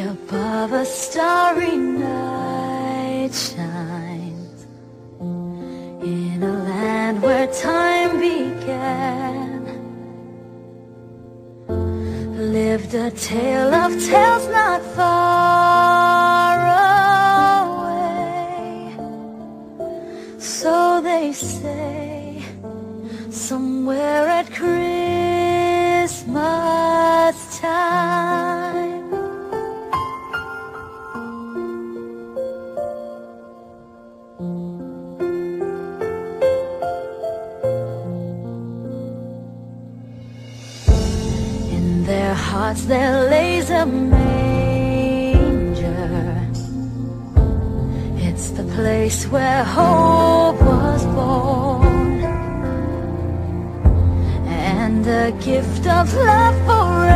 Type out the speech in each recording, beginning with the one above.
above a starry night shines in a land where time began. Lived a tale of tales not far away. So they say, somewhere at Christmas time. In their hearts there lays a manger. It's the place where hope was born, and a gift of love for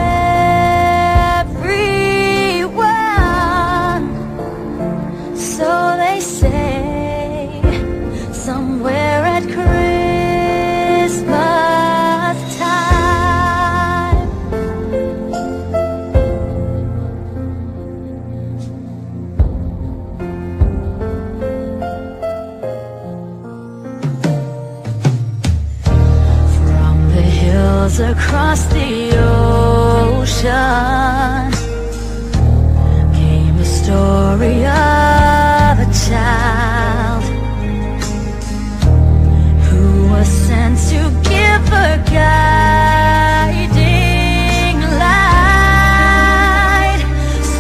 everyone. So they say, somewhere at Christmas time. From the hills across the ocean came a story of a child who was sent to give a guiding light.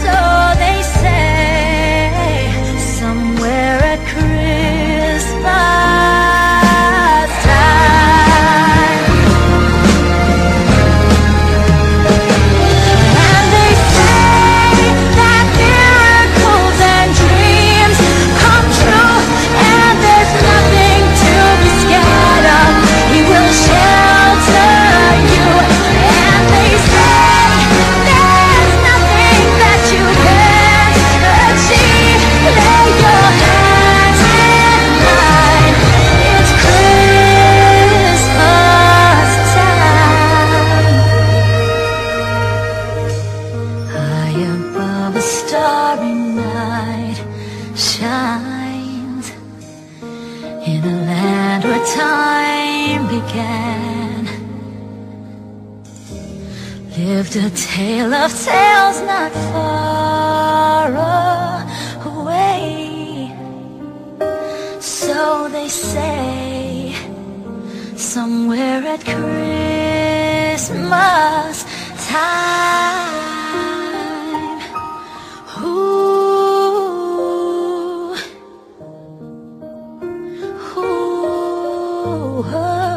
So they say, somewhere at Christmas time. And they say that miracles and dreams come true, and there's nothing to be scared of. He will shelter you. And they say there's nothing that you can't achieve. Lay your hands in mine. It's Christmas time. High above a starry night shines in a land where time began. Lived a tale of tales not far away. So they say, somewhere at Christmas time. Ooh, ooh, ooh.